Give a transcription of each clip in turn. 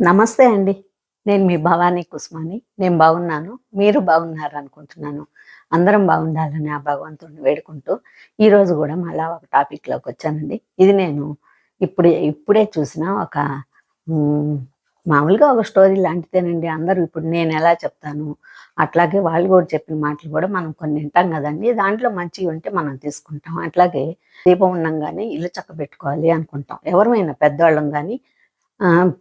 నమస్తే అండి. నేను మీ భవానీ కుస్మాని. నేను బాగున్నాను. మీరు బాగున్నారనుకుంటున్నాను. అందరం బాగుండాలని ఆ భగవంతుడిని వేడుకుంటూ, ఈరోజు గూడా మళ్ళా ఒక టాపిక్‌లోకొచ్చానండి. ఇది నేను ఇప్పుడే చూసిన ఒక హ్మ్, మామూలుగా ఒక స్టోరీ లాంటిదేనండి. అందరూ ఇప్పుడు నేనెలా చెప్తాను, అట్లాగే వాళ్ళు గూడా చెప్పిన మాటలు గూడా మనం కొన్ని వింటాం గదండీ! దాంట్లో మంచివి ఉంటే మనం తీసుకుంటాం. అట్లాగే దీపం ఉండంగానే ఇల్లు చక్కబెట్టుకోవాలి అనుకుంటాం. ఎవరమైనా పెద్దవాళ్ళం గాని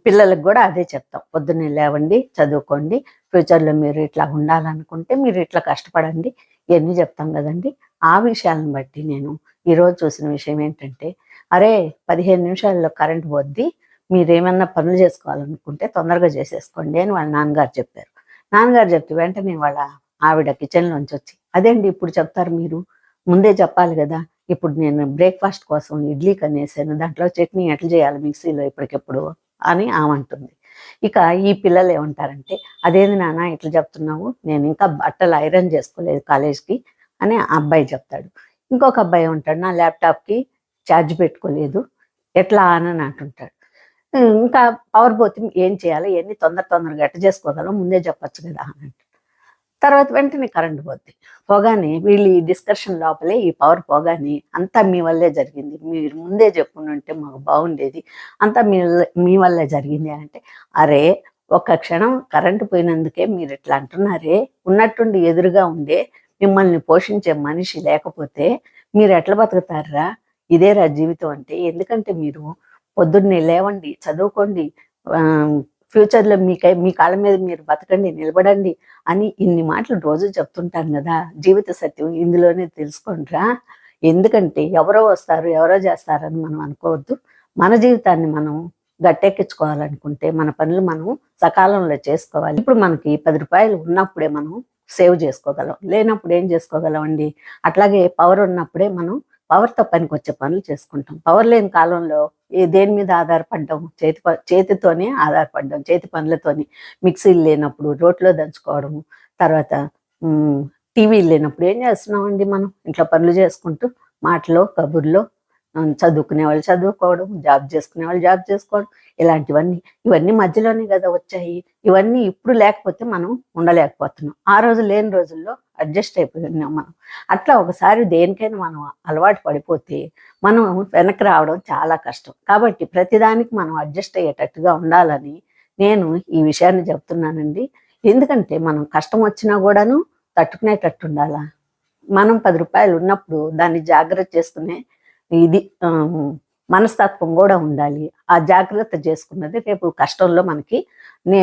పిల్లలకి గూడా అదే చెప్తాం. పొద్దున్నే లేవండి, చదువుకోండి. ఫ్యూచర్‌లో మీరు ఇట్లా ఉండాలనుకుంటే మీరు ఇట్లా కష్టపడండి. ఇయన్నీ చెప్తాం గదండీ! ఆ విషయాలను బట్టి నేను ఈరోజు చూసిన విషయం ఏంటంటే, అరే! 15 నిమిషాల్లో కరెంట్ పోద్ది. మీరేమన్నా పనులు జేసుకోవాలనుకుంటే తొందరగా జేసేసుకోండి అని వాళ్ళ నాన్నగారు చెప్పారు. నాన్నగారు చెప్తే వెంటనే వాళ్ళ ఆవిడ కిచెన్‌లోంచొచ్చి, అదేండి ఇప్పుడు చెప్తారు మీరు? ముందే చెప్పాలి గదా! ఇప్పుడు నేను బ్రేక్‌ఫాస్ట్ కోసం ఇడ్లీ కనేసాను. దాంట్లో చట్నీ ఎట్లా జేయాలి మిక్సీలో ఇప్పటికిప్పుడు అని ఆమంటుంది. ఇక ఈ పిల్లలేమంటారంటే, "అదేంది నాన్న ఇట్లా చెప్తున్నావు? నేనింకా బట్టలు ఐరన్ చేసుకోలేదు కాలేజ్‌కి" అని ఆ అబ్బాయి చెప్తాడు. ఇంకొక అబ్బాయి ఏమంటాడు, "నా ల్యాప్‌టాప్‌కి ఛార్జ్ పెట్టుకోలేదు. ఎట్లా" అని అంటుంటాడు. ఇంకా పవర్ పోతే ఏం చేయాలి? ఇయన్నీ తొందరగా ఎట్ట చేసుకోగలం ముందే చెప్పొచ్చు గదా! అని అంటాడు. తర్వాత వెంటనే కరెంట్ పోద్ది. పోగానే వీళ్ళు ఈ డిస్కషన్ లోపలే ఈ పవర్ పోగానే అంతా మీ వల్లే జరిగింది. మీరు ముందే చెప్పుండుంటే మాకు బాగుండేది. అంతా మీ వల్లే జరిగింది అంటే, అరే! ఒక్క క్షణం కరెంట్ పోయినందుకే మీరిట్లా అంటున్నారే, ఉన్నట్టుండి ఎదురుగా ఉండే మిమ్మల్ని పోషించే మనిషి లేకపోతే మీరెట్లా బతుకుతార్రా? ఇదేరా జీవితం అంటే. ఎందుకంటే మీరు పొద్దున్నే లేవండి, చదువుకోండి, ఆహ్, ఫ్యూచర్‌లో మీ కాళ్ళ మీద మీరు బతకండి, నిలబడండి అని ఇన్ని మాటలు రోజు చెప్తుంటాను గదా! జీవిత సత్యం ఇందులోనే తెలుసుకోండిరా. ఎందుకంటే ఎవరో వస్తారు, ఎవరో చేస్తారని మనం అనుకోవద్దు. మన జీవితాన్ని మనం గట్టెక్కించుకోవాలనుకుంటే మన పనులు మనం సకాలంలో చేసుకోవాలి. ఇప్పుడు మనకి రూ. 10 ఉన్నప్పుడే మనం సేవ్ చేసుకోగలం. లేనప్పుడు ఏం చేసుకోగలమండి? అట్లాగే పవర్ ఉన్నప్పుడే మనం పవర్‌తో పనికొచ్చే పనులు చేసుకుంటాం. పవర్ లేని కాలంలో దేని మీద ఆధారపడ్డాం? చేతితోనే ఆధారపడ్డాం. చేతి పనులతోని. మిక్సీలు లేనప్పుడు రోట్లో దంచుకోవడము. తర్వాత హ్మ్. టీవీలు లేనప్పుడు ఏం చేస్తున్నామండి మనం? ఇంట్లో పనులు చేసుకుంటూ మాటలో, కబుర్లో, చదువుకునేవాళ్ళు చదువుకోవడం, జాబ్ చేసుకునేవాళ్ళు జాబ్ చేసుకోవడం. ఇవన్నీ మధ్యలోనే గదా వచ్చాయి. ఇవన్నీ ఇప్పుడు లేకపోతే మనం ఉండలేకపోతున్నాం. ఆ రోజు లేని రోజుల్లో అడ్జస్ట్ అయిపోయి ఉన్నాం మనం. అట్లా ఒకసారి దేనికైనా మనం అలవాటు పడిపోతే మనం వెనక్కి రావడం చాలా కష్టం. కాబట్టి ప్రతిదానికి మనం అడ్జస్ట్ అయ్యేటట్టుగా ఉండాలని నేను ఈ విషయాన్ని చెప్తున్నానండి. ఎందుకంటే మనం కష్టం వచ్చినా గూడాను తట్టుకునేటట్టు ఉండాలా. మనం రూ. 10 ఉన్నప్పుడు దాన్ని జాగ్రత్త చేసుకునే ఇది మనస్తత్వం గూడా ఉండాలి. ఆ జాగ్రత్త చేసుకున్నది రేపు కష్టంలో మనకి నే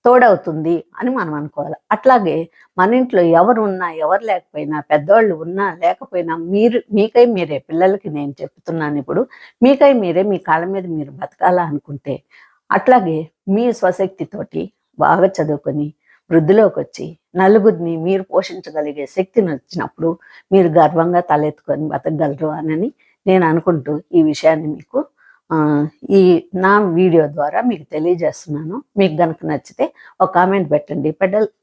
తోడవుతుంది అని మనం అనుకోవాలి. అట్లాగే మన ఇంట్లో ఎవరున్నా, ఎవరు లేకపోయినా, పెద్దోళ్ళు ఉన్నా, లేకపోయినా మీకై మీరే పిల్లలకి నేను చెప్తున్నానిప్పుడు. మీకై మీరే మీ కాళ్ళ మీద మీరు బతకాలా అనుకుంటే, అట్లాగే మీ స్వశక్తితోటి బాగా చదువుకొని, వృద్ధిలోకొచ్చి, నలుగురిని మీరు పోషించగలిగే శక్తినొచ్చినప్పుడు, మీరు గర్వంగా తలెత్తుకొని బతకగలరు అనని నేను అనుకుంటూ ఈ విషయాన్ని మీకు ఆహ్, ఈ నా వీడియో ద్వారా మీకు తెలియజేస్తున్నాను. మీకు గనక నచ్చితే ఒక కామెంట్ పెట్టండి.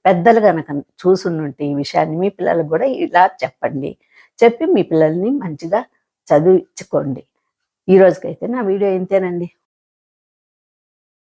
పెద్దలు గనక చూసుండుంటే ఈ విషయాన్ని మీ పిల్లలకు గూడా ఇలా చెప్పండి. చెప్పి మీ పిల్లల్ని మంచిగా చదివించుకోండి. ఈ రోజుకైతే నా వీడియో ఇంతేనండి.